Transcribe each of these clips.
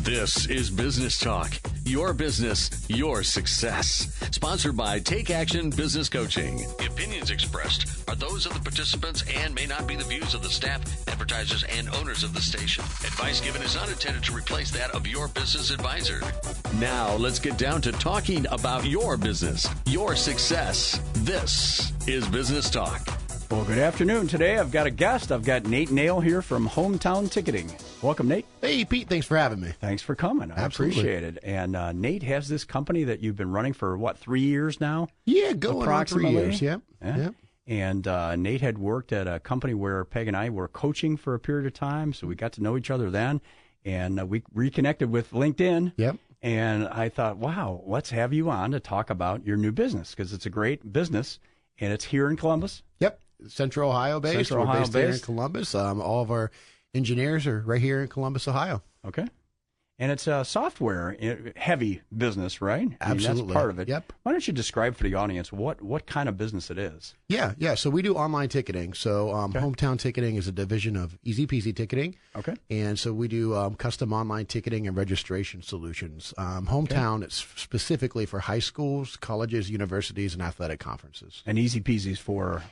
This is Business Talk, your business, your success. Sponsored by Take Action Business Coaching. The opinions expressed are those of the participants and may not be the views of the staff, advertisers, and owners of the station. Advice given is not intended to replace that of your business advisor. Now, let's get down to talking about your business, your success. This is Business Talk. Well, good afternoon. Today I've got a guest. I've got Nate Nale here from Hometown Ticketing. Welcome, Nate. Hey, Pete. Thanks for having me. Thanks for coming. I appreciate it. And Nate has this company that you've been running for, 3 years now? Yeah, going on 3 years. Yep. And Nate had worked at a company where Peg and I were coaching for a period of time, so we got to know each other then. And we reconnected with LinkedIn. Yep. And I thought, wow, let's have you on to talk about your new business, because it's a great business, and it's here in Columbus. Yep. Central Ohio based. We're based here in Columbus. All of our engineers are right here in Columbus, Ohio. Okay. And it's a software-heavy business, right? Absolutely. That's part of it. Yep. Why don't you describe for the audience what kind of business it is? Yeah. So we do online ticketing. So Hometown Ticketing is a division of Easy Peasy Ticketing. Okay. And so we do custom online ticketing and registration solutions. Hometown is specifically for high schools, colleges, universities, and athletic conferences. And Easy Peasy's for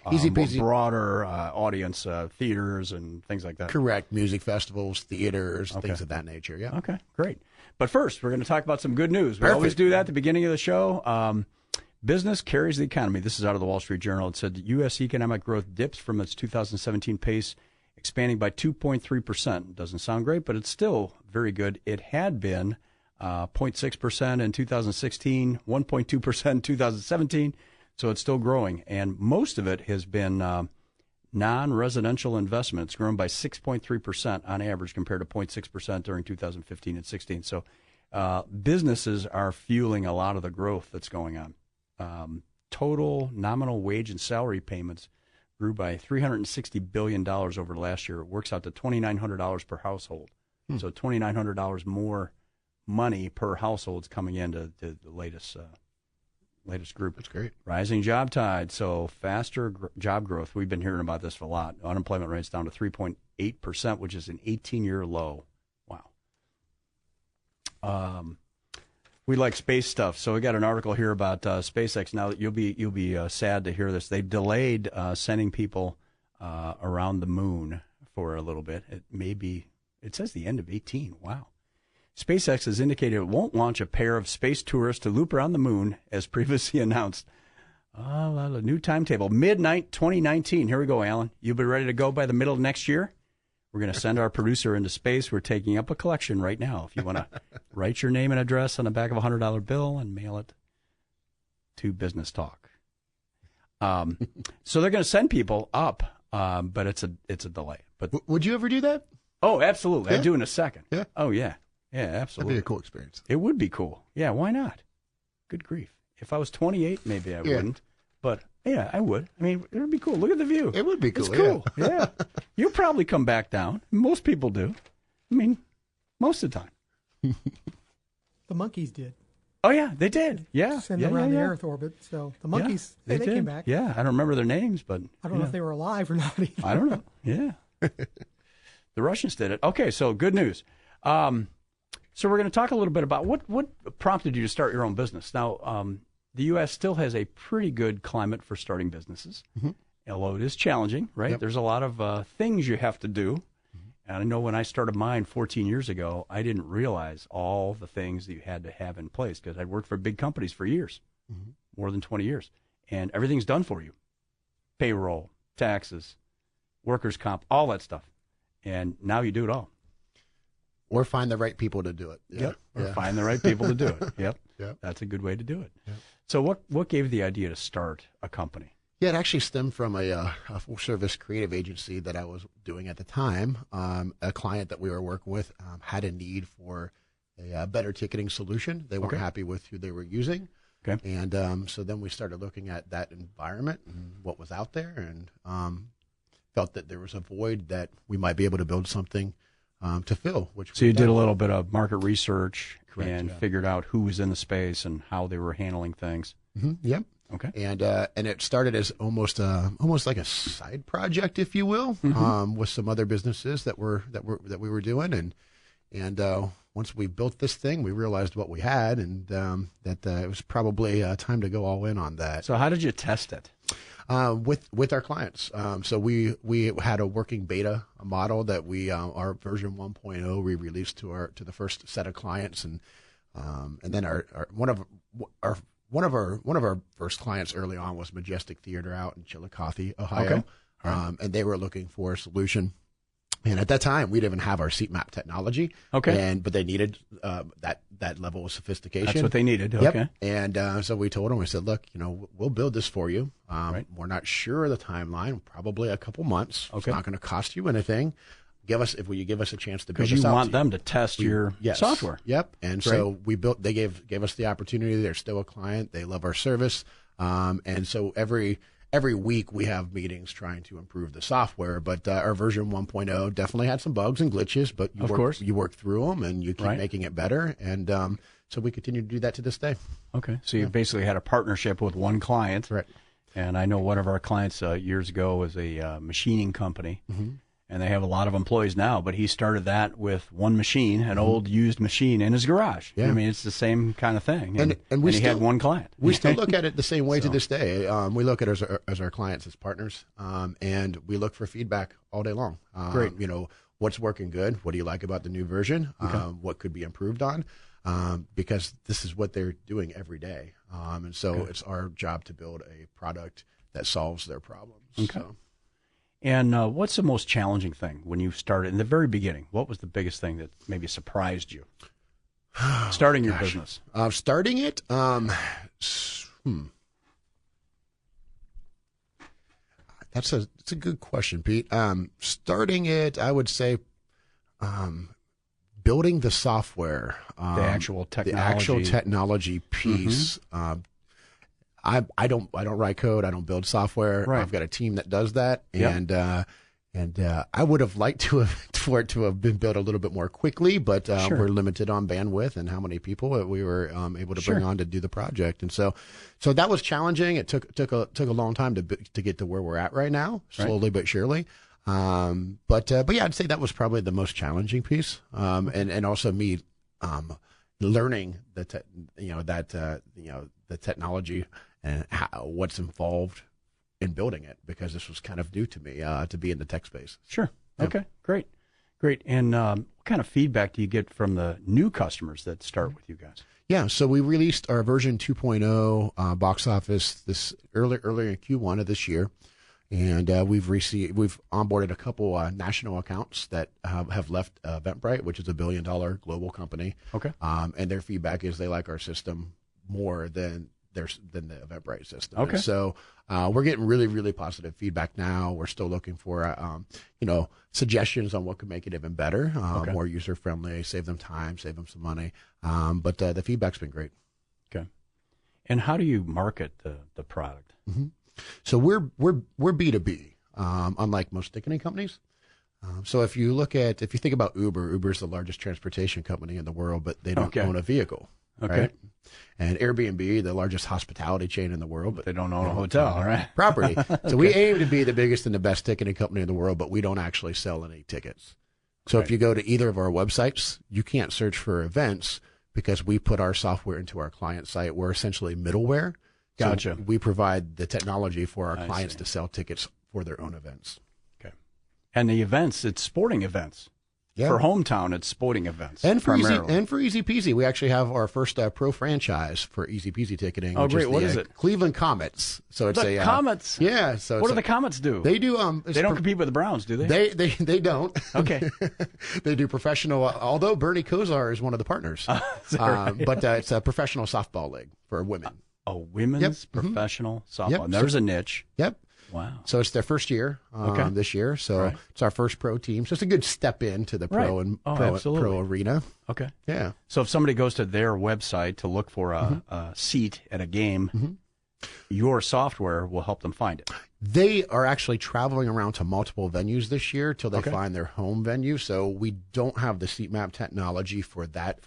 broader audience, theaters and things like that. Correct. Music festivals, theaters, things of that nature. Yeah. Okay. Great. But first, we're going to talk about some good news. We always do that at the beginning of the show. Business carries the economy. This is out of the Wall Street Journal. It said U.S. economic growth dips from its 2017 pace, expanding by 2.3%. Doesn't sound great, but it's still very good. It had been 0.6% in 2016, 1.2% in 2017, so it's still growing. And most of it has been non-residential investment. It's grown by 6.3% on average compared to 0.6% during 2015 and 16. So businesses are fueling a lot of the growth that's going on. Total nominal wage and salary payments grew by $360 billion over the last year. It works out to $2,900 per household. So $2,900 more money per household is coming into the latest group. That's great. Rising job tide, so faster job growth. We've been hearing about this a lot. Unemployment rate's down to 3.8%, which is an 18-year low. Wow. We like space stuff, so we got an article here about SpaceX. Now, you'll be sad to hear this. They delayed sending people around the moon for a little bit. It says the end of 18. Wow. SpaceX has indicated it won't launch a pair of space tourists to loop around the moon, as previously announced. A new timetable, midnight 2019. Here we go, Alan. You'll be ready to go by the middle of next year? We're going to send our producer into space. We're taking up a collection right now. If you want to write your name and address on the back of a $100 bill and mail it to Business Talk. So they're going to send people up, but it's a delay. But would you ever do that? Oh, absolutely. Yeah. I'd do it in a second. Yeah. Oh, yeah. Yeah, absolutely. That'd be a cool experience. It would be cool. Yeah, why not? Good grief. If I was 28, maybe I wouldn't. But, yeah, I would. I mean, it would be cool. Look at the view. It would be cool. It's cool. Yeah. You'll probably come back down. Most people do. I mean, most of the time. The monkeys did. Oh, yeah, they did. Yeah. Send them around the Earth orbit. So the monkeys, they came back. Yeah, I don't remember their names, but I don't know if they were alive or not either. I don't know. Yeah. The Russians did it. Okay, so good news. So we're going to talk a little bit about what prompted you to start your own business. Now, the U.S. still has a pretty good climate for starting businesses, although it is challenging, right? Yep. There's a lot of things you have to do. And I know when I started mine 14 years ago, I didn't realize all the things that you had to have in place because I'd worked for big companies for years, more than 20 years. And everything's done for you. Payroll, taxes, workers' comp, all that stuff. And now you do it all. Or find the right people to do it. Yep. Or find the right people to do it. Yep. That's a good way to do it. Yep. So what gave you the idea to start a company? Yeah, it actually stemmed from a full-service creative agency that I was doing at the time. A client that we were working with had a need for a better ticketing solution. They weren't happy with who they were using. Okay. And so then we started looking at that environment and what was out there and felt that there was a void that we might be able to build something to fill. So you did a little bit of market research and yeah. figured out who was in the space and how they were handling things. Yep. Okay. And it started as almost like a side project, if you will, with some other businesses that we were doing, And once we built this thing, we realized what we had, and that it was probably time to go all in on that. So how did you test it? With our clients. So we had a working beta model that our version 1.0 we released to the first set of clients, and then one of our first clients early on was Majestic Theater out in Chillicothe, Ohio. Okay. Right. And they were looking for a solution. And at that time, we didn't even have our seat map technology. Okay. But they needed that level of sophistication. That's what they needed. Yep. Okay. And so we told them, we said, look, we'll build this for you. Right. We're not sure of the timeline, probably a couple months. Okay. It's not going to cost you anything. If you give us a chance to build Because this you out want them to test your software. Yep. And so they gave us the opportunity. They're still a client. They love our service. And so every week we have meetings trying to improve the software, but our version 1.0 definitely had some bugs and glitches, but you work through them and you keep making it better. And so we continue to do that to this day. Okay. So you basically had a partnership with one client. Right. And I know one of our clients years ago was a machining company. Mm-hmm. And they have a lot of employees now, but he started that with one machine, an old used machine in his garage. Yeah. I mean, it's the same kind of thing. And he had one client. We still look at it the same way to this day. We look at it as our clients as partners, and we look for feedback all day long. Great. What's working good? What do you like about the new version? Okay. What could be improved on? Because this is what they're doing every day. And so it's our job to build a product that solves their problems. Okay. So. And what's the most challenging thing when you started in the very beginning? What was the biggest thing that maybe surprised you starting your business? Starting it, that's a good question, Pete. Starting it, I would say, building the software, the actual technology piece. Mm-hmm. I don't write code. I don't build software. Right. I've got a team that does that, yep. and I would have liked for it to have been built a little bit more quickly, but we're limited on bandwidth and how many people we were able to bring on to do the project, and so that was challenging. It took a long time to get to where we're at right now, slowly but surely. But yeah, I'd say that was probably the most challenging piece, and also me learning the technology and what's involved in building it, because this was kind of new to me to be in the tech space. Sure. Yeah. Okay. Great. And what kind of feedback do you get from the new customers that start with you guys? Yeah. So we released our version 2.0 box office this earlier in Q1 of this year. And we've onboarded a couple national accounts that have left Eventbrite, which is $1 billion global company. Okay. And their feedback is they like our system more than the Eventbrite system. Okay. And so we're getting really, really positive feedback now. We're still looking for suggestions on what could make it even better, more user friendly, save them time, save them some money. But the feedback's been great. Okay. And how do you market the product? Mm-hmm. So we're B2B, unlike most ticketing companies. So if you think about Uber's the largest transportation company in the world, but they don't own a vehicle. Okay. Right? And Airbnb, the largest hospitality chain in the world, but they don't own a hotel, right? Property. So we aim to be the biggest and the best ticketing company in the world, but we don't actually sell any tickets. So if you go to either of our websites, you can't search for events because we put our software into our client site. We're essentially middleware. Gotcha. So we provide the technology for our clients to sell tickets for their own events. Okay. And the events, it's sporting events. Yeah. For Hometown, it's sporting events. And for Easy Peasy, we actually have our first pro franchise for Easy Peasy ticketing. Oh, great. What is it? Cleveland Comets. So it's the Comets. Yeah. So what do the Comets do? They do. They don't compete with the Browns, do they? They don't. Okay. They do professional. Although Bernie Kosar is one of the partners, right? But it's a professional softball league for women. A women's professional softball. Yep. And there's a niche. Yep. Wow. So it's their first year this year. So it's our first pro team. So it's a good step into the pro pro arena. Okay. Yeah. So if somebody goes to their website to look for a seat at a game, your software will help them find it. They are actually traveling around to multiple venues this year till they find their home venue. So we don't have the seat map technology for that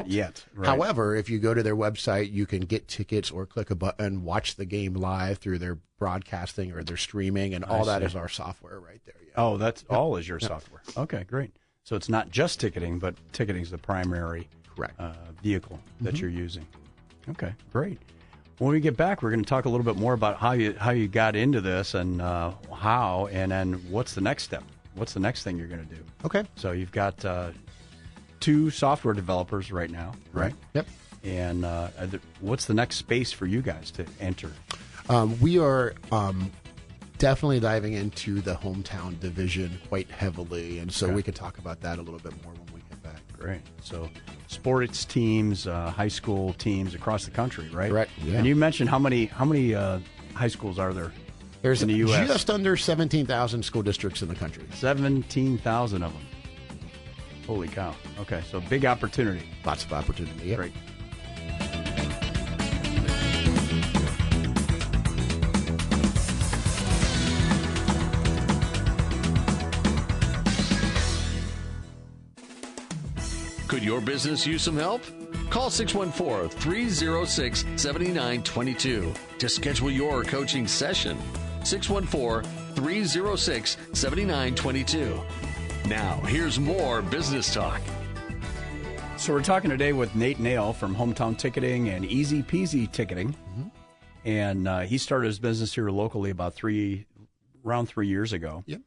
yet. Right. However, if you go to their website, you can get tickets or click a button, watch the game live through their broadcasting or their streaming, and all that is our software right there. Yeah. Oh, that's all is your software. Okay, great. So it's not just ticketing, but ticketing is the primary Correct. Vehicle that you're using. Okay, great. When we get back, we're going to talk a little bit more about how you got into this and how, and then what's the next step? What's the next thing you're going to do? Okay. So you've got 2 software developers right now, right? Yep. And what's the next space for you guys to enter? We are definitely diving into the hometown division quite heavily, and so we could talk about that a little bit more when we get back. Great. So sports teams, high school teams across the country, right? Correct. Yeah. And you mentioned how many high schools are there? There's in the U.S. just under 17,000 school districts in the country. 17,000 of them. Holy cow. Okay, so big opportunity. Lots of opportunity. Yep. Great. Could your business use some help? Call 614-306-7922 to schedule your coaching session. 614-306-7922. Now, here's more business talk. So we're talking today with Nate Nale from Hometown Ticketing and Easy Peasy Ticketing. Mm-hmm. And he started his business here locally about around 3 years ago. Yep.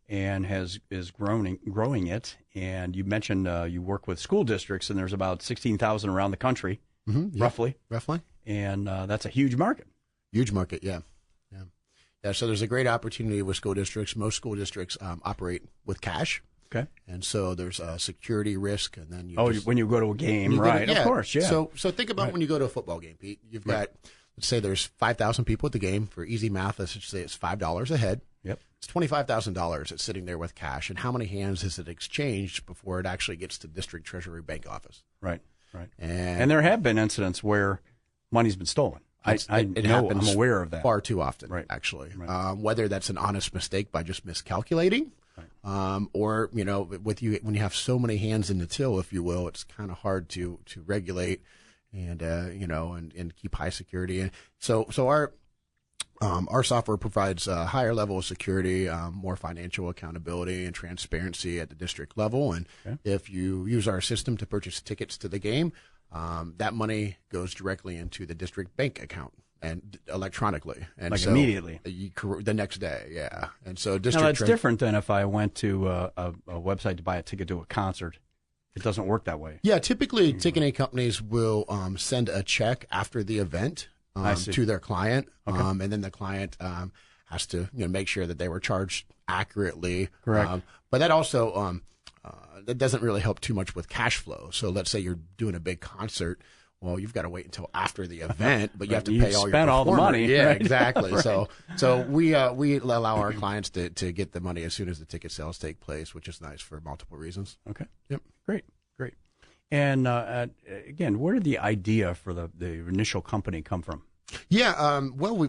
And is growing it. And you mentioned you work with school districts, and there's about 16,000 around the country, roughly. Roughly. And that's a huge market. Huge market, yeah. So there's a great opportunity with school districts. Most school districts operate with cash. Okay. And so there's a security risk, and then when you go to a game, right? Of course, yeah. So think about when you go to a football game, Pete. You've got, let's say there's 5,000 people at the game. For easy math, let's just say it's $5 a head. Yep. It's $25,000 that's sitting there with cash. And how many hands is it exchanged before it actually gets to district treasury bank office? Right. And there have been incidents where money's been stolen. It happens I'm aware of that. far too often, right. actually. Right. Whether that's an honest mistake by just miscalculating, or when you have so many hands in the till, if you will, it's kind of hard to regulate and and keep high security. And so our software provides a higher level of security, more financial accountability and transparency at the district level. And if you use our system to purchase tickets to the game, that money goes directly into the district bank account and electronically, and so immediately, the next day. Yeah, and so district. Now that's different than if I went to a website to buy a ticket to a concert. It doesn't work that way. Yeah, typically ticketing companies will send a check after the event to their client, and then the client has to make sure that they were charged accurately. Correct. But that also that doesn't really help too much with cash flow. So let's say you're doing a big concert. Well, you've got to wait until after the event, but you have to pay all the money. Yeah, right? Exactly. Right. So we allow our clients to get the money as soon as the ticket sales take place, which is nice for multiple reasons. Okay. Yep. Great. And again, where did the idea for the initial company come from? Yeah, well,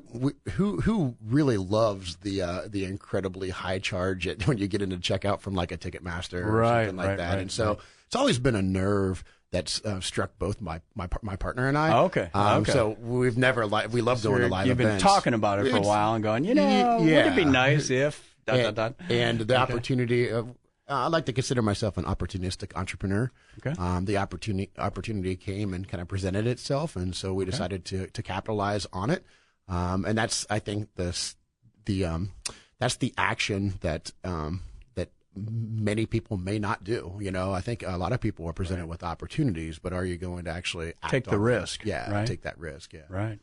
who really loves the incredibly high charge when you get into checkout from like a Ticketmaster or something like that, and so it's always been a nerve that's struck both my partner and I. Oh, okay. So we've never we love going to live events. You've been talking about it for a while and going, would it be nice if and the opportunity of. I like to consider myself an opportunistic entrepreneur. Okay. The opportunity came and kind of presented itself, and so we decided to capitalize on it. And that's, I think, that's the action that many people may not do. I think a lot of people are presented with opportunities, but are you going to actually take the risk? Yeah, take that risk. Yeah. Right.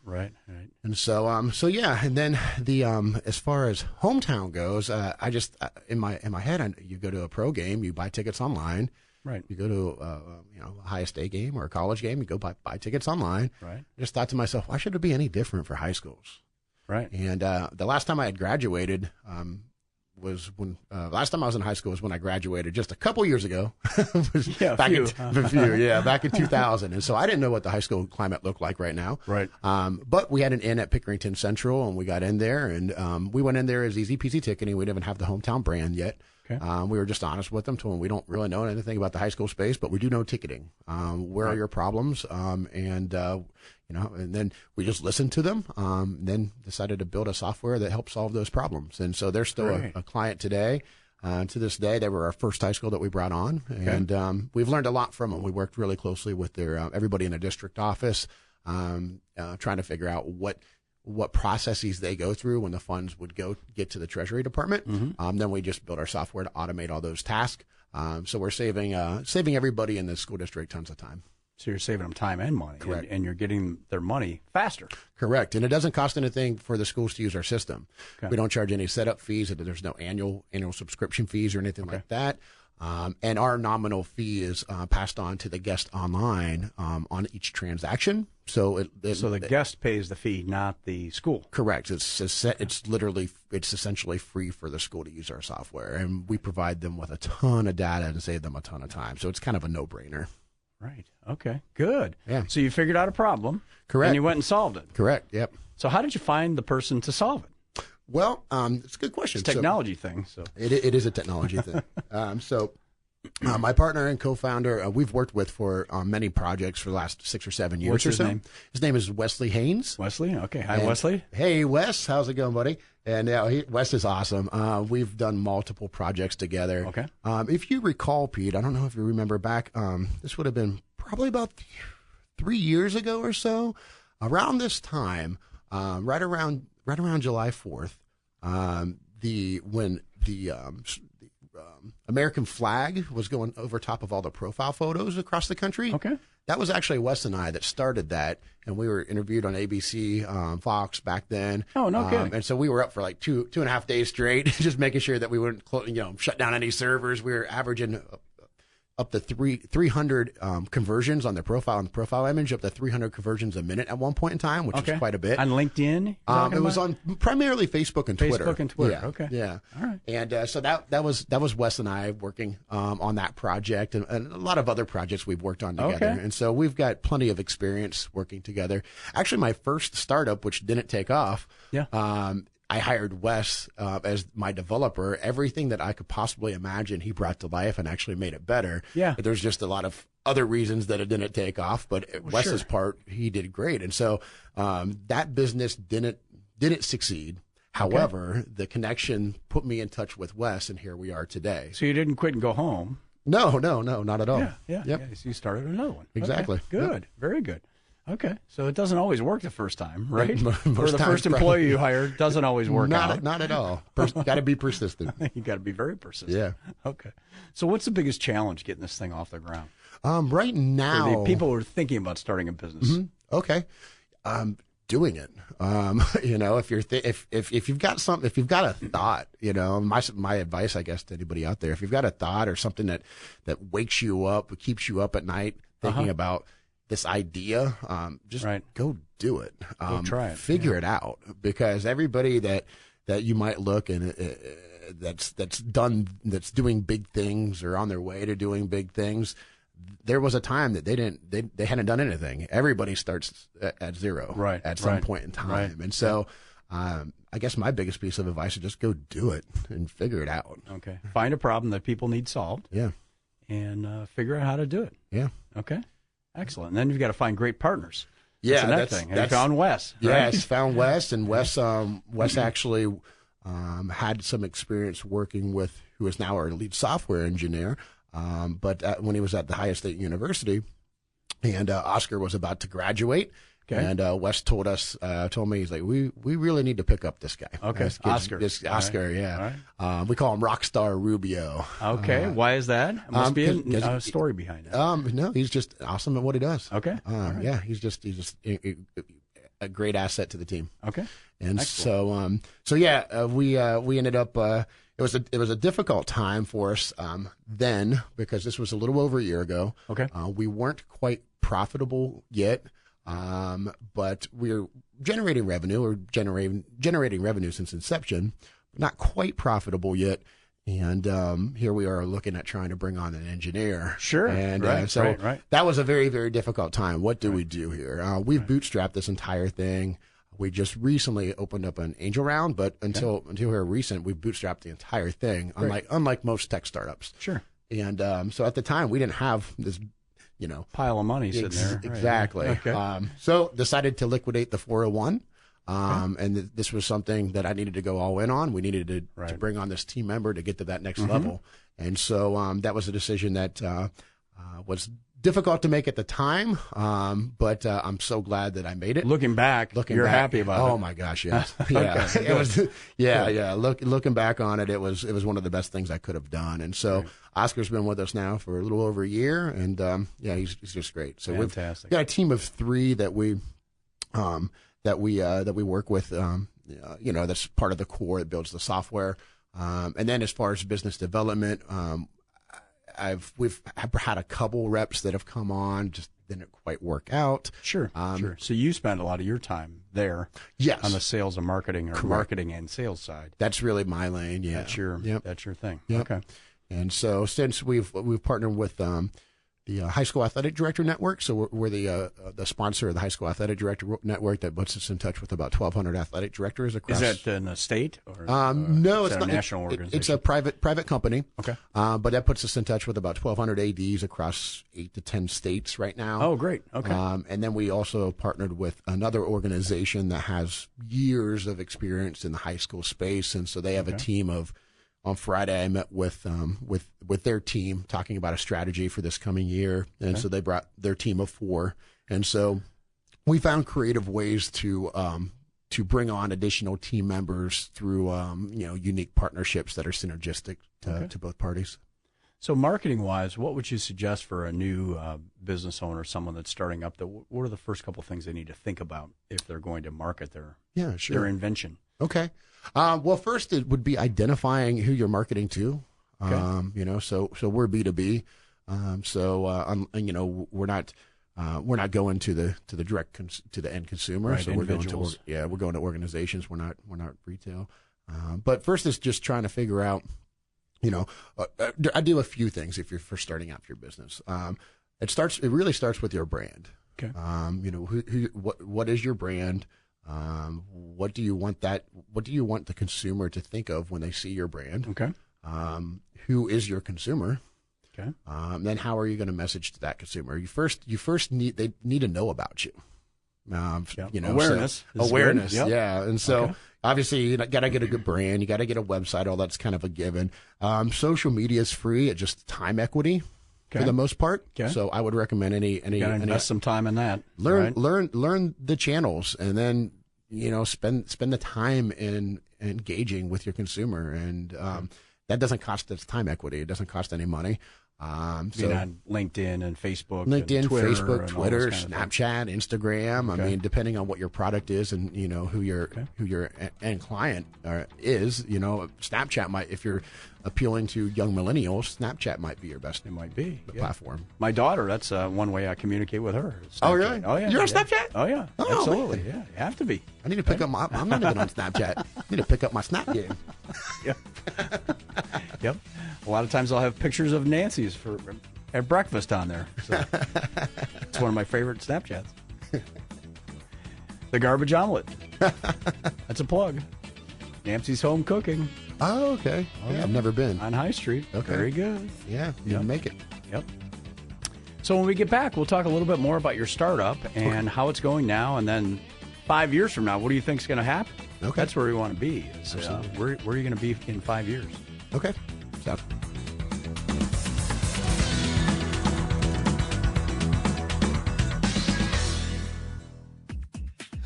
And so, and then the as far as hometown goes, I just in my head, you go to a pro game, you buy tickets online. Right. You go to a high state game or a college game, you go buy tickets online. Right. I just thought to myself, why should it be any different for high schools? Right. And the last time I had graduated, was when last time I was in high school was when I graduated just a couple years ago. Back in 2000. And so I didn't know what the high school climate looked like right now. Right. But we had an in at Pickerington Central, and we got in there, and we went in there as Easy Peasy Ticketing. We didn't even have the hometown brand yet. Okay. We were just honest with them, told them we don't really know anything about the high school space, but we do know ticketing. Where are your problems? And then we just listened to them, then decided to build a software that helps solve those problems. And so they're still a client today. To this day, they were our first high school that we brought on, and we've learned a lot from them. We worked really closely with their everybody in the district office, trying to figure out what processes they go through when the funds would get to the Treasury Department. Then we just built our software to automate all those tasks. So we're saving everybody in the school district tons of time. So you're saving them time and money. Correct. And you're getting their money faster. Correct. And it doesn't cost anything for the schools to use our system. Okay. We don't charge any setup fees. There's no annual subscription fees or anything like that. And our nominal fee is passed on to the guest online on each transaction. So the guest pays the fee, not the school. Correct. It's essentially free for the school to use our software, and we provide them with a ton of data and save them a ton of time. So it's kind of a no-brainer. Right. Okay. Good. Yeah. So you figured out a problem. Correct. And you went and solved it. Correct. Yep. So how did you find the person to solve it? Well, it's a good question. It's a technology thing. So it is a technology thing. My partner and co-founder, we've worked with for many projects for the last 6 or 7 years. What's his or so. name? His name is Wesley Haynes. Wesley? Okay. Hi, Wesley. Hey, Wes. How's it going, buddy? And Wes is awesome. We've done multiple projects together. Okay. If you recall, Pete, I don't know if you remember back, this would have been probably about 3 years ago or so. Around this time, right around July 4th, when the American flag was going over top of all the profile photos across the country. Okay. That was actually Wes and I that started that, and we were interviewed on ABC, Fox back then. Oh, no kidding. And so we were up for like two and a half days straight, just making sure that we wouldn't, shut down any servers. We were averaging up to 300 conversions on their profile and the profile image, up to 300 conversions a minute at one point in time, which was quite a bit. On LinkedIn? It was on primarily Facebook and Twitter. Facebook and Twitter. Yeah. Okay. Yeah. All right. And so that was Wes and I working on that project and a lot of other projects we've worked on together. Okay. And so we've got plenty of experience working together. Actually, my first startup, which didn't take off, I hired Wes as my developer. Everything that I could possibly imagine, he brought to life and actually made it better. Yeah. But there's just a lot of other reasons that it didn't take off. But Wes's part, he did great. And so that business didn't succeed. However, the connection put me in touch with Wes, and here we are today. So you didn't quit and go home. No, not at all. Yeah. Yep. So you started another one. Exactly. Okay. Good. Yep. Very good. Okay. So it doesn't always work the first time, right? Or the times, first employee you hired doesn't always work out. Not at all. Got to be persistent. You got to be very persistent. Yeah. Okay. So what's the biggest challenge getting this thing off the ground? Right now, For the people who are thinking about starting a business. Okay. Doing it. If you've got something, if you've got a thought, my advice, I guess, to anybody out there, if you've got a thought or something that wakes you up, keeps you up at night thinking about this idea, just go do it. Go try it. Figure it out, because everybody that you might look and that's doing big things or on their way to doing big things. There was a time that they hadn't done anything. Everybody starts at zero at some point in time. Right. And so I guess my biggest piece of advice is just go do it and figure it out. Okay. Find a problem that people need solved. Yeah. And figure out how to do it. Yeah. Okay. Excellent. And then you've got to find great partners. Yeah. That's the next thing. And you found Wes. Yes, Right? found Wes. And Wes actually had some experience working with who is now our lead software engineer. But when he was at the Ohio State University, and Oscar was about to graduate, and Wes told me, he's like, we really need to pick up this guy. Okay, Oscar. Oscar, yeah. Right. We call him Rockstar Rubio. Okay, why is that? Must be a story behind it. No, he's just awesome at what he does. Okay, right. Yeah, he's just a great asset to the team. Okay, and excellent. We ended up. It was a difficult time for us then, because this was a little over a year ago. Okay. We weren't quite profitable yet, but we're generating revenue, or generating revenue since inception, not quite profitable yet. And here we are looking at trying to bring on an engineer. Sure. And right. that was a very, very difficult time. What do we do here? We've bootstrapped this entire thing. We just recently opened up an angel round, but until here recent, we bootstrapped the entire thing, unlike most tech startups. Sure. And so at the time, we didn't have this, pile of money sitting there. Exactly. Right. Okay. So decided to liquidate the 401. And this was something that I needed to go all in on. We needed to bring on this team member to get to that next level. And so that was a decision that was difficult to make at the time, but I'm so glad that I made it. Looking back, you're happy about it. Oh my gosh, yes. Yeah. Okay, it was. Yeah. Looking back on it, it was one of the best things I could have done. And so Oscar's been with us now for a little over a year, and he's just great. So fantastic. We've got a team of 3 that we work with. That's part of the core that builds the software. And then as far as business development, we've had a couple reps that have come on, just didn't quite work out. Sure. So you spend a lot of your time there, yes, on the sales and marketing, or marketing and sales side. That's really my lane. Yeah, that's your thing. Yep. Okay. And so since we've partnered with the High School Athletic Director Network, so we're the sponsor of the High School Athletic Director Network that puts us in touch with about 1,200 athletic directors across. Is that in a state or no? It's not a national organization. It's a private company. Okay, but that puts us in touch with about 1,200 ADs across 8 to 10 states right now. Oh, great. Okay, and then we also partnered with another organization that has years of experience in the high school space, and so they have a team of. On Friday, I met with their team talking about a strategy for this coming year, and so they brought their team of 4, and so we found creative ways to bring on additional team members through unique partnerships that are synergistic to both parties. So, marketing wise, what would you suggest for a new business owner, someone that's starting up? What are the first couple things they need to think about if they're going to market their invention? Okay. Well, first it would be identifying who you're marketing to. Okay. So we're B2B. We're not going to the direct to the end consumer. Right, so we're going to organizations. We're not retail. But first is just trying to figure out, I do a few things if you're first starting out your business. It really starts with your brand. Okay. What is your brand? What do you want the consumer to think of when they see your brand? Okay. Who is your consumer? Okay. Then how are you going to message to that consumer? They need to know about you. Awareness. Awareness. Yep. Yeah. And so obviously you got to get a good brand. You got to get a website. All that's kind of a given. Social media is free at just time equity. For the most part, so I would recommend any invest some time in that. Learn the channels, and then spend the time in engaging with your consumer, and that doesn't cost us time equity. It doesn't cost any money. So on LinkedIn and Facebook, Twitter, Snapchat, Instagram. I mean, depending on what your product is and who your end client is. Snapchat might, if you're appealing to young millennials, Snapchat might be your best. It might be platform. My daughter, that's one way I communicate with her. Snapchat. Oh really? Oh yeah. You're on Snapchat? Oh yeah. Absolutely. Man. Yeah, you have to be. I need to pick up my. I'm not even on Snapchat. I need to pick up my Snap game. Yep. Yep. A lot of times I'll have pictures of Nancy's at breakfast on there. So it's one of my favorite Snapchats. The garbage omelet. That's a plug. Nancy's Home Cooking. Oh, okay. I've never been. On High Street. Okay. Very good. Yeah, you can make it. Yep. So when we get back, we'll talk a little bit more about your startup and how it's going now, and then 5 years from now, what do you think is going to happen? Okay. That's where we want to be. Where are you going to be in 5 years? Okay. Stop.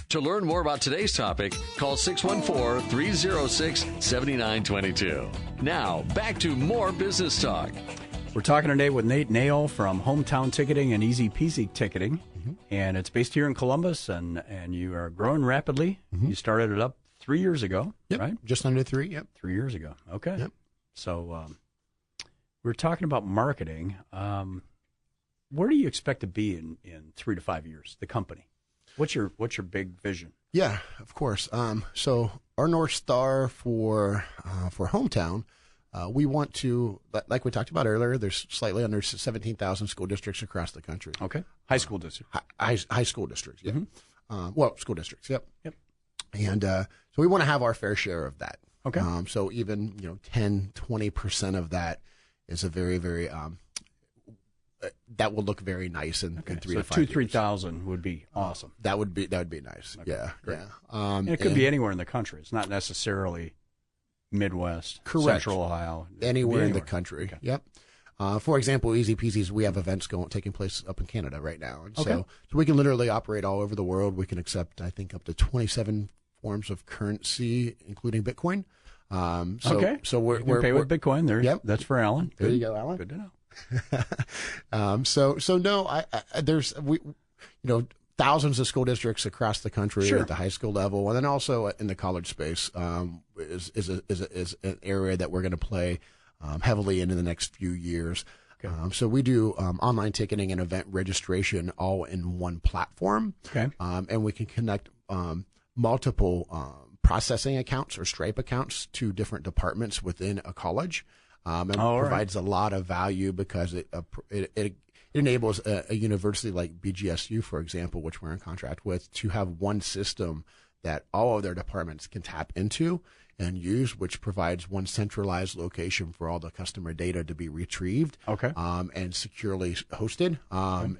To learn more about today's topic, call 614-306-7922. Now, back to more business talk. We're talking today with Nate Nale from Hometown Ticketing and Easy Peasy Ticketing, and it's based here in Columbus, and you are growing rapidly. You started it up 3 years ago, right? Just under 3, yep. 3 years ago, okay. Yep. So we're talking about marketing. Where do you expect to be in 3 to 5 years, the company? What's your big vision? Yeah, of course. So our North Star for Hometown, we want to, like we talked about earlier, there's slightly under 17,000 school districts across the country. Okay. High school districts. High school districts, yeah. School districts, yep. Yep. And so we want to have our fair share of that. Okay. So even 10, 20% of that is a very, very that will look very nice in 3 to 5 so years. 2,000-3,000 would be awesome. That would be nice. Okay, Yeah, great. yeah. And it could be anywhere in the country. It's not necessarily Midwest, correct. Central Ohio. Anywhere in the country. Okay. Yep. For example, Easy Peasies, we have events taking place up in Canada right now. And Okay. so we can literally operate all over the world. We can accept, I think, up to 27 forms of currency, including Bitcoin. Okay. So we're pay with Bitcoin. There. Yep. That's for Alan. There you go, Alan. Good to know. So no, there's thousands of school districts across the country Sure. at the high school level, and then also in the college space is an area that we're going to play heavily in the next few years. Okay. So we do online ticketing and event registration all in one platform. Okay. And we can connect multiple processing accounts or Stripe accounts to different departments within a college. And provides a lot of value because it enables a university like BGSU, for example, which we're in contract with, to have one system that all of their departments can tap into and use, which provides one centralized location for all the customer data to be retrieved and securely hosted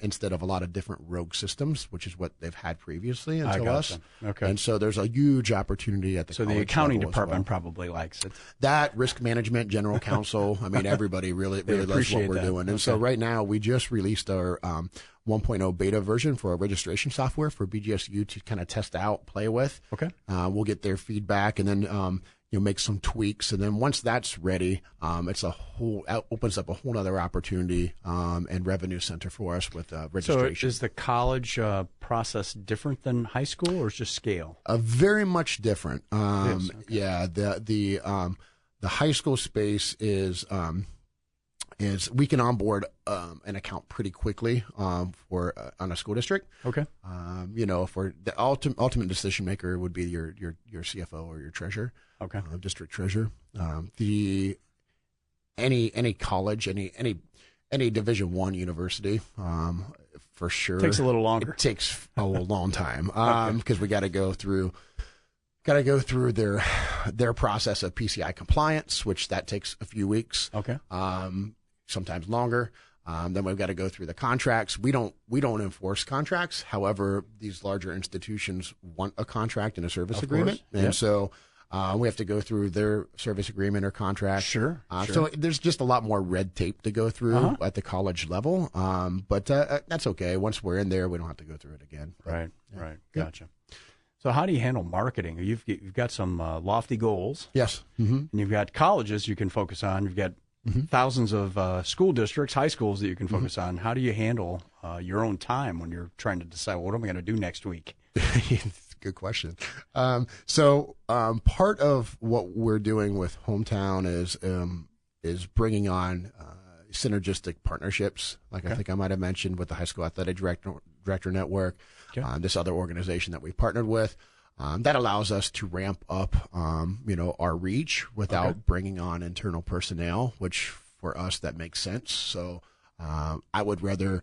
instead of a lot of different rogue systems, which is what they've had previously until us. Okay. And so there's a huge opportunity at the So college the accounting level as department well. probably likes it. That, risk management, general counsel, I mean, everybody really loves what appreciate we're that. doing. And so right now we just released our 1.0 beta version for our registration software for BGSU to kind of test out, play with. Okay. We'll get their feedback and then make some tweaks. And then once that's ready, opens up a whole other opportunity and revenue center for us with registration. So is the college process different than high school, or is it just scale? Very much different. Yes, okay. Yeah, the high school space is we can onboard an account pretty quickly for on a school district. Okay. For the ultimate decision maker would be your CFO or your treasurer. Okay. District treasurer. Any college, any Division I university, for sure Takes a little longer. It takes a long time because we got to go through their process of PCI compliance, which that takes a few weeks. Okay. Sometimes longer. Then we've got to go through the contracts. We don't enforce contracts. However, these larger institutions want a contract and a service agreement, and so we have to go through their service agreement or contract. Sure. So there's just a lot more red tape to go through at the college level. But that's okay. Once we're in there, we don't have to go through it again. Right. Gotcha. So how do you handle marketing? You've got some lofty goals. Yes. Mm-hmm. And you've got colleges you can focus on. You've got thousands of school districts, high schools that you can focus on. How do you handle your own time when you're trying to decide, what am I going to do next week? Good question. So part of what we're doing with Hometown is bringing on synergistic partnerships, like I think I might have mentioned with the High School Athletic Director Network, this other organization that we've partnered with. That allows us to ramp up, our reach without bringing on internal personnel, which for us that makes sense. So I'd rather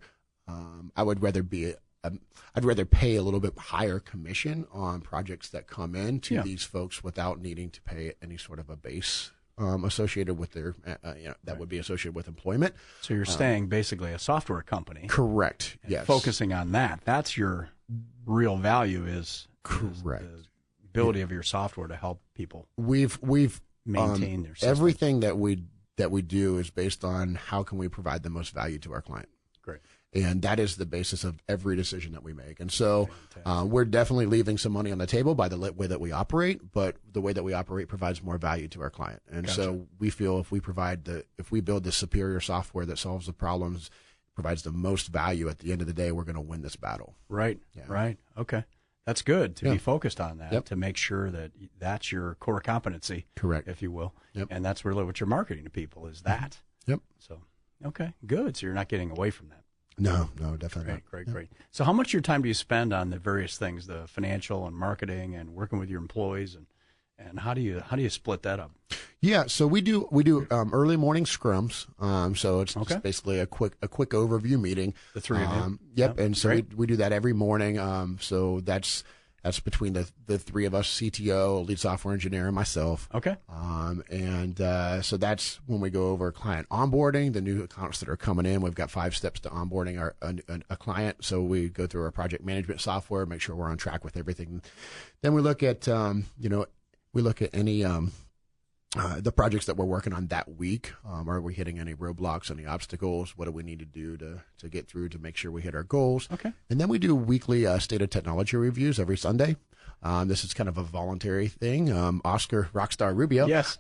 pay a little bit higher commission on projects that come in to these folks without needing to pay any sort of a base associated with their that would be associated with employment. So you're staying basically a software company. Correct. And yes. focusing on that. That's your real value is correct. The ability of your software to help people. We've maintain their system. Everything that we do is based on how can we provide the most value to our client. Great. And that is the basis of every decision that we make. And so we're definitely leaving some money on the table by the way that we operate, but the way that we operate provides more value to our client. And so we feel if we build the superior software that solves the problems, provides the most value at the end of the day, we're going to win this battle. Right. Yeah. Right. Okay. That's good to be focused on that, Yep. to make sure that that's your core competency, Correct. if you will. Yep. And that's really what you're marketing to people is that. Yep. So, okay, good. So you're not getting away from that. No, definitely not. Great. So how much of your time do you spend on the various things, the financial and marketing and working with your employees, and how do you split that up? Yeah, so we do early morning scrums. So it's just basically a quick overview meeting. The three of you. Yep, and so we do that every morning. So that's That's between the three of us, CTO, lead software engineer, and myself. Okay. So that's when we go over client onboarding, the new accounts that are coming in. We've got 5 steps to onboarding a client. So we go through our project management software, make sure we're on track with everything. Then we look at, any the projects that we're working on that week. Are we hitting any roadblocks, any obstacles? What do we need to do to get through to make sure we hit our goals? Okay. And then we do weekly state of technology reviews every Sunday. This is kind of a voluntary thing. Oscar Rockstar Rubio. Yes.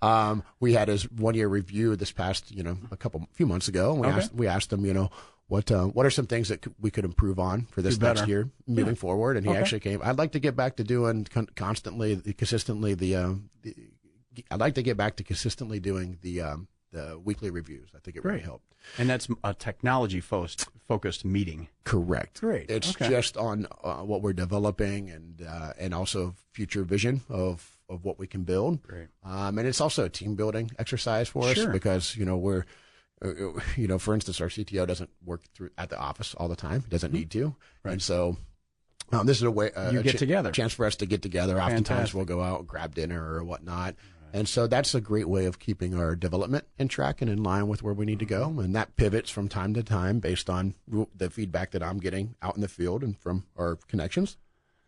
We had his 1-year review this past, few months ago. And we asked him, what are some things that we could improve on for this next year moving forward? And he actually came. I'd like to get back to doing consistently doing the weekly reviews. I think it really helped. And that's a technology-focused meeting. Correct. Great. It's just on what we're developing and also future vision of what we can build. Great. And it's also a team building exercise for us because we're for instance, our CTO doesn't work at the office all the time. He doesn't need to, and so. This is a way chance for us to get together. Oftentimes we'll go out and grab dinner or whatnot. And so that's a great way of keeping our development in track and in line with where we need to go. And that pivots from time to time based on the feedback that I'm getting out in the field and from our connections.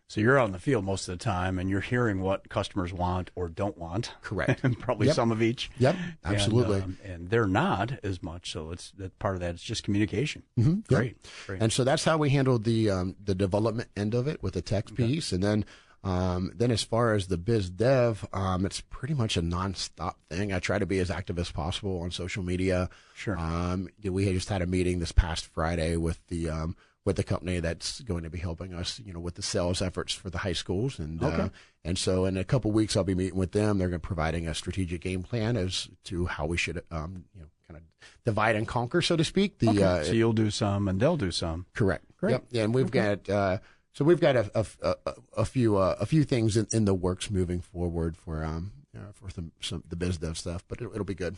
So you're out in the field most of the time, and you're hearing what customers want or don't want. Correct. And probably some of each. Yep, absolutely. And they're not as much, so that part of that is just communication. Mm-hmm. Great. And so that's how we handle the development end of it with the tech piece. And then as far as the biz dev, it's pretty much a nonstop thing. I try to be as active as possible on social media. Sure. We just had a meeting this past Friday with the company that's going to be helping us, with the sales efforts for the high schools. And so in a couple of weeks, I'll be meeting with them. They're going to be providing a strategic game plan as to how we should, kind of divide and conquer, so to speak. So you'll do some and they'll do some. Correct. Great. Yep. Yeah, and we've got a few things in the works moving forward for some the biz dev stuff, but it'll be good.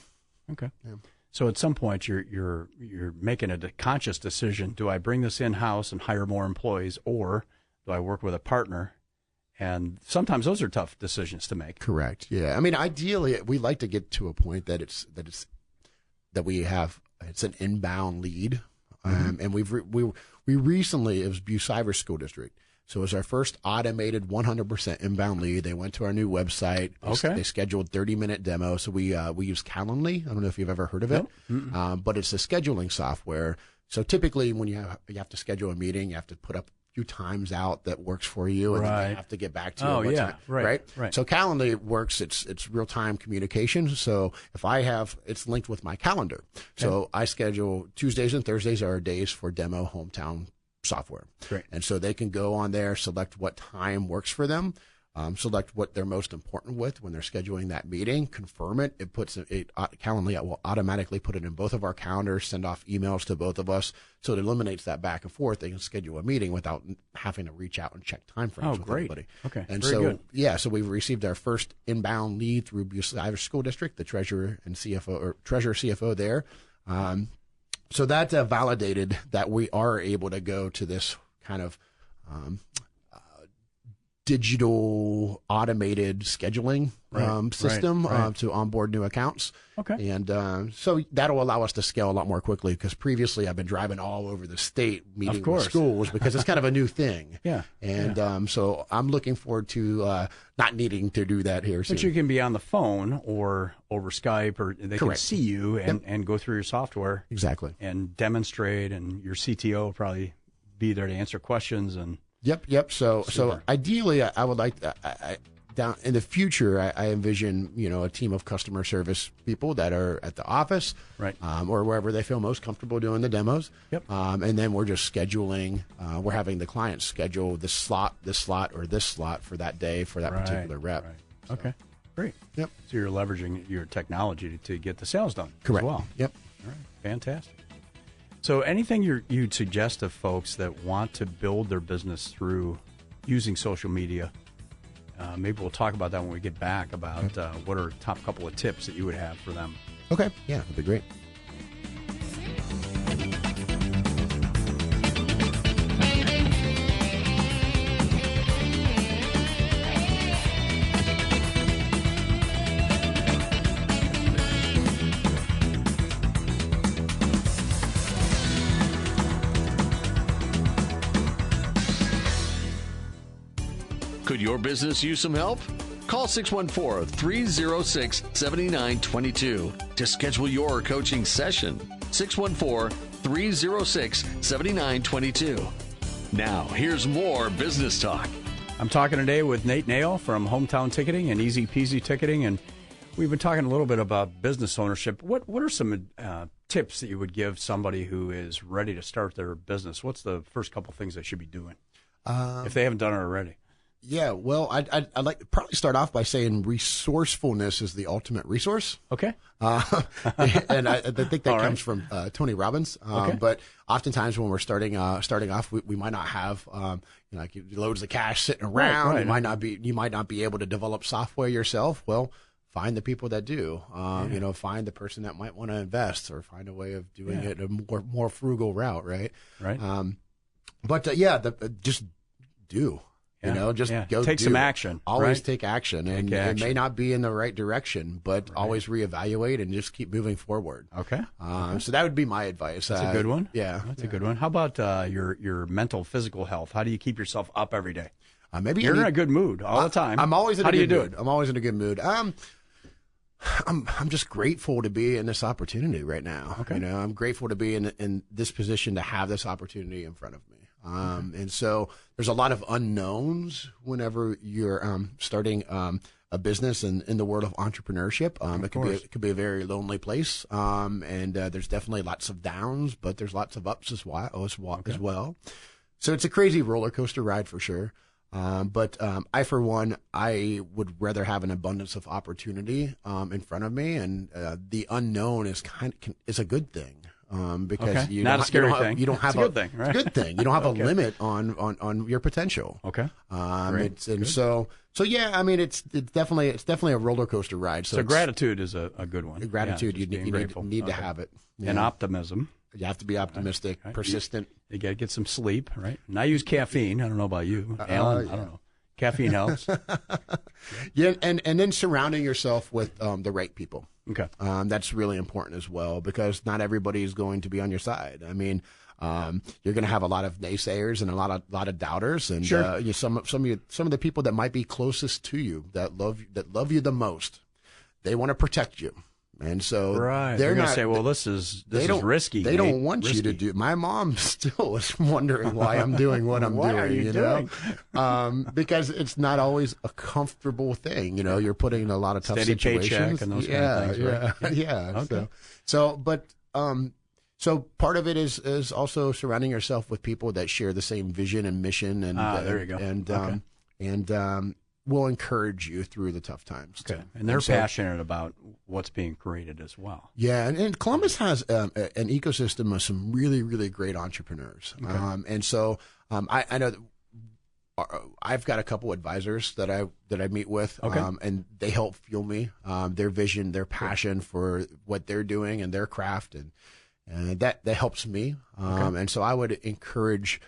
Okay. Yeah. So at some point you're making a conscious decision. Do I bring this in-house and hire more employees, or do I work with a partner? And sometimes those are tough decisions to make. Correct. Yeah. I mean, ideally, we like to get to a point that it's an inbound lead. And we recently, it was Bucyrus School District. So it was our first automated 100% inbound lead. They went to our new website. They scheduled 30-minute demo. So we use Calendly. I don't know if you've ever heard of it, but it's a scheduling software. So typically when you have to schedule a meeting, you have to put up a few times out that works for you, and then you have to get back to it. Right. So Calendly works. It's real-time communication. So if it's linked with my calendar. So I schedule Tuesdays and Thursdays are our days for demo hometown software. Great. And so they can go on there, select what time works for them, select what they're most important with when they're scheduling that meeting, confirm it. Calendly will automatically put it in both of our calendars, send off emails to both of us. So it eliminates that back and forth. They can schedule a meeting without having to reach out and check time frames with everybody. Okay. And good. So we've received our first inbound lead through Bucyrus School District, the treasurer and CFO there. So that validated that we are able to go to this kind of digital automated scheduling system to onboard new accounts. Okay. And so that'll allow us to scale a lot more quickly, because previously I've been driving all over the state meeting with schools because it's kind of a new thing. So I'm looking forward to not needing to do that here soon. But you can be on the phone or over Skype, or they can see you and go through your software. Exactly. And demonstrate, and your CTO will probably be there to answer questions. And Yep. So ideally, I would like down in the future, I envision a team of customer service people that are at the office, or wherever they feel most comfortable doing the demos. Yep. And then we're just scheduling. We're having the client schedule this slot, or this slot for that day for that particular rep. Right. So. Okay. Great. Yep. So you're leveraging your technology to get the sales done. Correct. As well. Yep. All right. Fantastic. So anything you'd suggest to folks that want to build their business through using social media? Maybe we'll talk about that when we get back, about what are top couple of tips that you would have for them. Okay. Yeah, that'd be great. Could your business use some help? Call 614-306-7922 to schedule your coaching session. 614-306-7922. Now, here's more business talk. I'm talking today with Nate Nale from Hometown Ticketing and Easy Peasy Ticketing, and we've been talking a little bit about business ownership. What are some tips that you would give somebody who is ready to start their business? What's the first couple things they should be doing if they haven't done it already? Yeah, well, I'd like to probably start off by saying resourcefulness is the ultimate resource. Okay. And I think that comes from Tony Robbins. Okay. But oftentimes when we're starting off, we might not have like loads of cash sitting around. Right. You might not be able to develop software yourself. Well, find the people that do. Find the person that might want to invest, or find a way of doing it a more frugal route. Right. Right. Just do. Yeah. Go take some action. Always right? take action, and it may not be in the right direction, but always reevaluate and just keep moving forward. Okay. So that would be my advice. That's a good one. Yeah, that's a good one. How about your mental, physical health? How do you keep yourself up every day? Maybe you're in a good mood all the time. I'm always in a good mood. How do you do it? I'm always in a good mood. I'm just grateful to be in this opportunity right now. Okay. I'm grateful to be in this position, to have this opportunity in front of me. And so there's a lot of unknowns whenever you're starting a business in the world of entrepreneurship. It could be a very lonely place, and there's definitely lots of downs, but there's lots of ups as well. So it's a crazy roller coaster ride for sure. But I, for one, I would rather have an abundance of opportunity in front of me, and the unknown is is a good thing. Because you not a scary thing. You don't have a good thing, right? It's a good thing. You don't have a limit on your potential. Okay. It's definitely a roller coaster ride. So gratitude is a good one. Gratitude, you need to have it. Yeah. And optimism. You have to be optimistic, persistent. You got to get some sleep, right? And I use caffeine. I don't know about you, Alan. I don't know. Caffeine helps. Yeah, and then surrounding yourself with the right people. Okay. That's really important as well, because not everybody is going to be on your side. I mean, you're going to have a lot of naysayers and a lot of doubters, and sure. Some of the people that might be closest to you, that love you the most, they want to protect you. And so they're going to say, well, this is risky. They don't want you to do. My mom still is wondering why I'm doing what I'm doing. Are you doing? Because it's not always a comfortable thing. You're putting in a lot of tough steady situations. Paycheck and those kind of things. Right? Yeah. Okay. So part of it is also surrounding yourself with people that share the same vision and mission, and there you go. And will encourage you through the tough times. Okay. And they're passionate about what's being created as well. Yeah, and Columbus has an ecosystem of some really, really great entrepreneurs. Okay. And so I know that I've got a couple advisors that I meet with, okay. And they help fuel me, their vision, their passion for what they're doing and their craft, and that helps me. Okay. And so I would encourage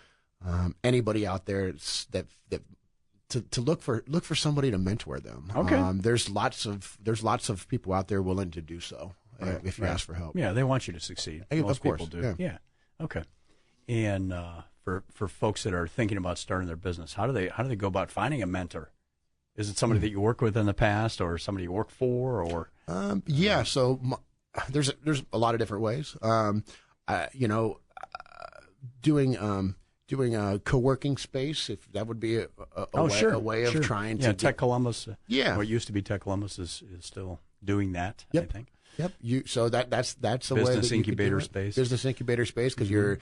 anybody out there that to look for somebody to mentor them. Okay. There's lots of people out there willing to do so if you ask for help. Yeah, they want you to succeed. Most people do. Yeah. Okay. And for folks that are thinking about starting their business, how do they go about finding a mentor? Is it somebody that you worked with in the past, or somebody you work for, or? So there's a lot of different ways. Doing a co-working space, if that would be a way of trying to Tech Columbus. What used to be Tech Columbus is still doing that. Yep. I think. Yep. That's a way business that incubator space. Business incubator space, because you're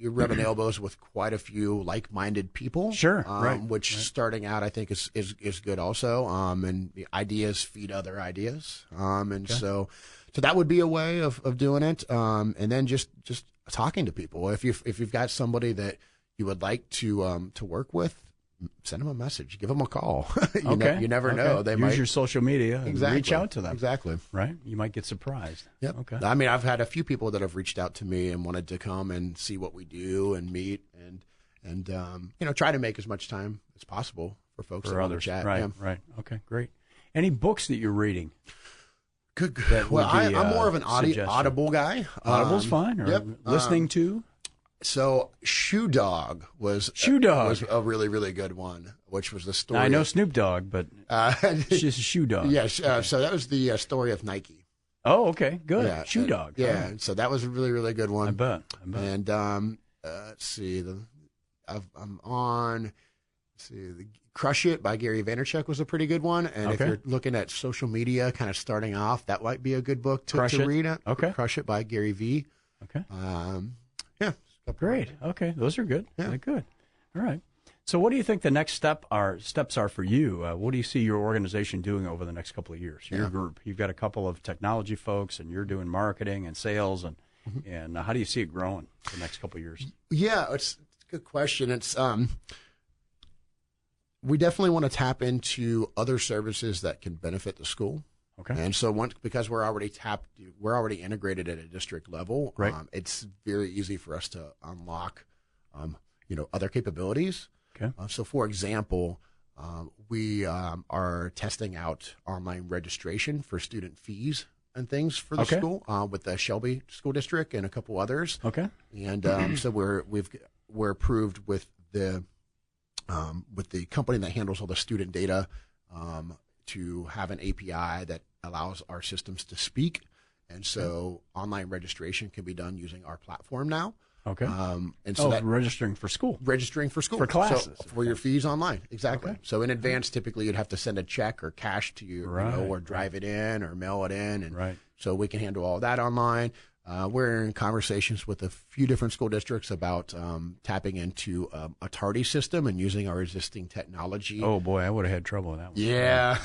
rubbing elbows with quite a few like-minded people. Sure. Which starting out, I think is good also. And the ideas feed other ideas. So that would be a way of doing it. And then just talking to people. If you've got somebody that you would like to work with, send them a message, give them a call. You never know. They might use your social media and reach out to them. Exactly. Right. You might get surprised. Yep. Okay. I mean, I've had a few people that have reached out to me and wanted to come and see what we do and meet and try to make as much time as possible for folks that want to chat. Right. Right. Okay. Great. Any books that you're reading? Good. Well, I'm more of an audible guy. Audible's fine, or listening to? So Shoe Dog was a really, really good one, which was the story. Now, I know Snoop Dogg, but it's just Shoe Dog. Yes. So that was the story of Nike. Oh, okay. Good. Yeah, Shoe Dog. Yeah. Oh. So that was a really, really good one. I bet. And let's see. I'm on. Let's see. The Crush It by Gary Vaynerchuk was a pretty good one. And if you're looking at social media, kind of starting off, that might be a good book to read. Okay. Crush It by Gary V. Okay. Yeah. Great. Okay. Those are good. Yeah. Good. All right. So what do you think the next steps are for you? What do you see your organization doing over the next couple of years? Your group. You've got a couple of technology folks, and you're doing marketing and sales, and how do you see it growing the next couple of years? Yeah, it's a good question. It's we definitely want to tap into other services that can benefit the school. Okay. And so because we're already integrated at a district level. Right. It's very easy for us to unlock, other capabilities. Okay. So, for example, we are testing out online registration for student fees and things for the school with the Shelby School District and a couple others. Okay. And so we're approved with the company that handles all the student data to have an API that allows our systems to speak. And so online registration can be done using our platform now. Okay. And so registering for school. For classes. So for your fees online. Exactly. Okay. So in advance, typically you'd have to send a check or cash to you, or drive it in or mail it in. And so we can handle all that online. We're in conversations with a few different school districts about tapping into a tardy system and using our existing technology. Oh boy, I would have had trouble with that one. Yeah.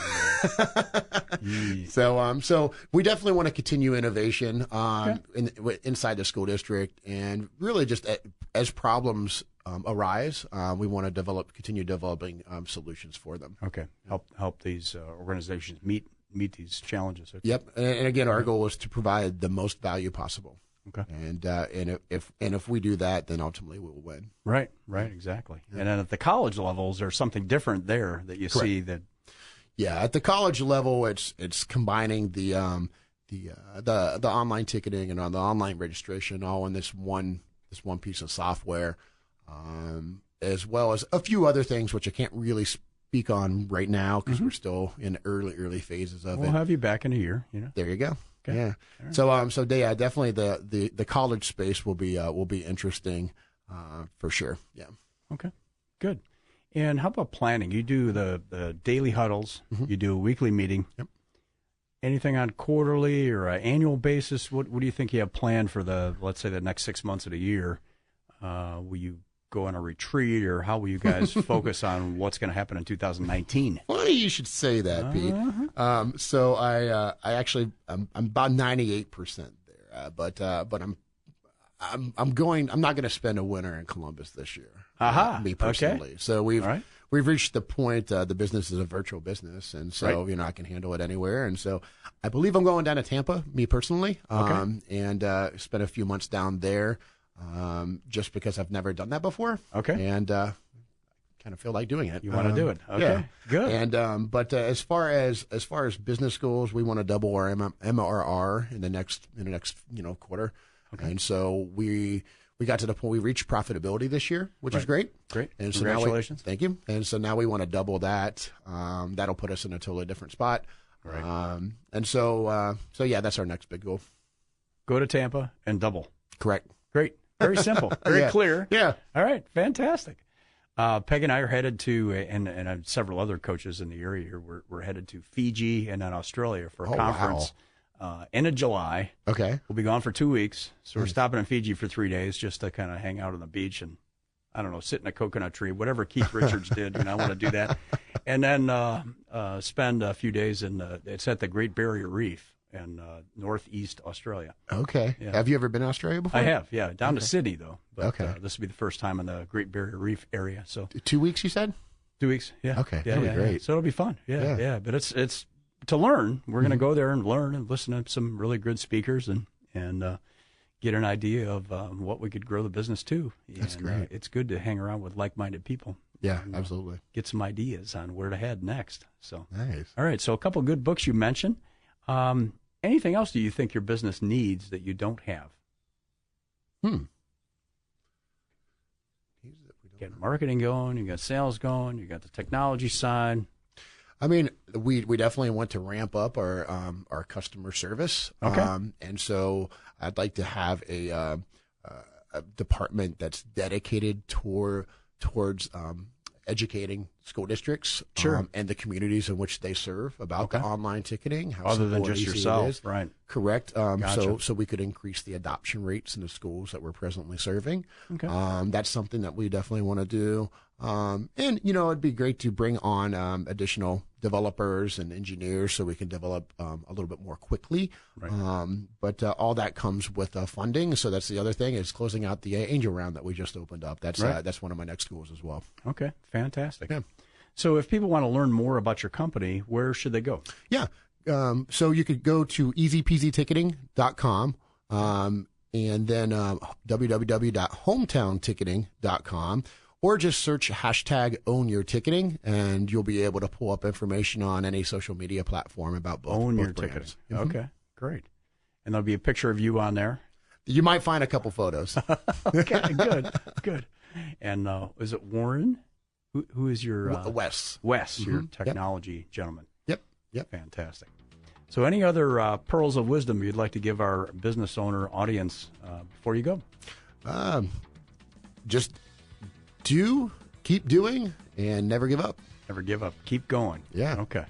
So we definitely want to continue innovation inside the school district, and really just as problems arise, we want to continue developing solutions for them. Okay. Help these organizations meet these challenges. Yep, and again, our goal is to provide the most value possible. Okay, and if we do that, then ultimately we will win. Right, exactly. Yeah. And then at the college levels, there's something different there that you see that. Yeah, at the college level, it's combining the online ticketing and the online registration all in this one piece of software, as well as a few other things which I can't really speak on right now because we're still in early phases of it. We'll have you back in a year. There you go. Okay. Yeah. Right. So definitely the college space will be interesting, for sure. Yeah. Okay. Good. And how about planning? You do the daily huddles. You do a weekly meeting. Yep. Anything on quarterly or an annual basis? What do you think you have planned for let's say the next 6 months of the year? Will you go on a retreat, or how will you guys focus on what's going to happen in 2019? Funny you should say that, Pete. So I actually I'm about 98% there, but I'm not going to spend a winter in Columbus this year. Me personally. Okay. So we've reached the point. The business is a virtual business, and so I can handle it anywhere. And so I believe I'm going down to Tampa, me personally, and spend a few months down there. Just because I've never done that before. Okay. And kind of feel like doing it. You want to do it. Okay. Yeah. Good. And but as far as business goals, we want to double our MRR in the next quarter. Okay. And so we got to the point we reached profitability this year, which is great. Great. And so congratulations. Thank you. And so now we want to double that. That'll put us in a totally different spot. Right. And so yeah, that's our next big goal. Go to Tampa and double. Correct. Great. Very simple. Very clear. Yeah. All right. Fantastic. Peg and I are headed to, and several other coaches in the area here, we're headed to Fiji and then Australia for a conference end of July. Okay. We'll be gone for 2 weeks. So we're stopping in Fiji for 3 days just to kind of hang out on the beach and, I don't know, sit in a coconut tree, whatever Keith Richards did. I want to do that. And then spend a few days it's at the Great Barrier Reef in northeast Australia. Okay. Yeah. Have you ever been to Australia before? I have, yeah. Down to Sydney, though. But, okay. This will be the first time in the Great Barrier Reef area. So 2 weeks, you said? 2 weeks, yeah. Okay, yeah, that'll be great. Yeah. So it'll be fun, yeah. But it's to learn. We're going to go there and learn and listen to some really good speakers and get an idea of what we could grow the business to. That's great. It's good to hang around with like-minded people. Yeah, absolutely. Get some ideas on where to head next. So nice. All right, so a couple good books you mentioned. Anything else do you think your business needs that you don't have? You got marketing going, you got sales going, you got the technology side. I mean, we definitely want to ramp up our customer service. Okay. And so I'd like to have a department that's dedicated towards educating school districts and the communities in which they serve about the online ticketing. How other than just easy yourself, it is. right? Correct. Gotcha. So we could increase the adoption rates in the schools that we're presently serving. Okay. That's something that we definitely want to do. And it'd be great to bring on additional developers and engineers so we can develop a little bit more quickly. Right. But all that comes with funding. So that's the other thing, is closing out the angel round that we just opened up. That's that's one of my next goals as well. Okay, fantastic. Yeah. So if people want to learn more about your company, where should they go? Yeah. So you could go to easypeasyticketing.com and then www.hometownticketing.com. Or just search hashtag #OwnYourTicketing, and you'll be able to pull up information on any social media platform about both Own Your brands. Ticketing. Okay, great. And there'll be a picture of you on there. You might find a couple photos. Okay, good. And is it Warren? Who is your Wes? Wes, your technology gentleman. Yep. Fantastic. So, any other pearls of wisdom you'd like to give our business owner audience before you go? Just keep doing, and never give up. Never give up. Keep going. Yeah. Okay.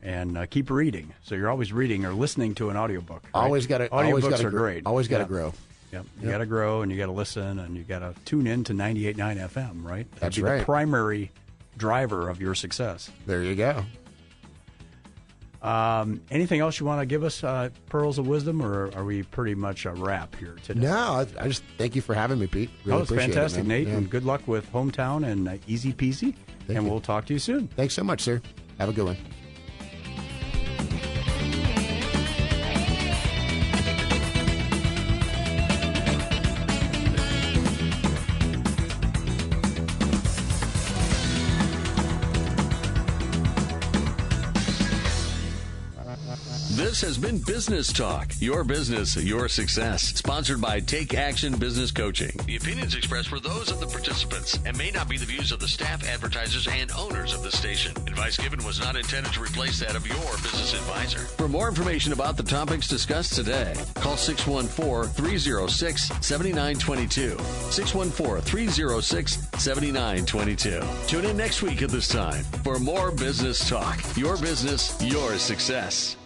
And keep reading. So you're always reading or listening to an audiobook. Right? Always got to. Audiobooks are great. Always got to grow. Yep. You got to grow, and you got to listen, and you got to tune in to 98.9 FM. Right. That's That'd be right. the primary driver of your success. There you go. Anything else you want to give us, pearls of wisdom, or are we pretty much a wrap here today? No, I just thank you for having me, Pete. Really it's appreciate fantastic, it, man. Nate, Yeah. and good luck with Hometown and Easy Peasy. Thank you. We'll talk to you soon. Thanks so much, sir. Have a good one. This has been Business Talk, your business, your success. Sponsored by Take Action Business Coaching. The opinions expressed were those of the participants and may not be the views of the staff, advertisers, and owners of the station. Advice given was not intended to replace that of your business advisor. For more information about the topics discussed today, call 614-306-7922. 614-306-7922. Tune in next week at this time for more Business Talk, your business, your success.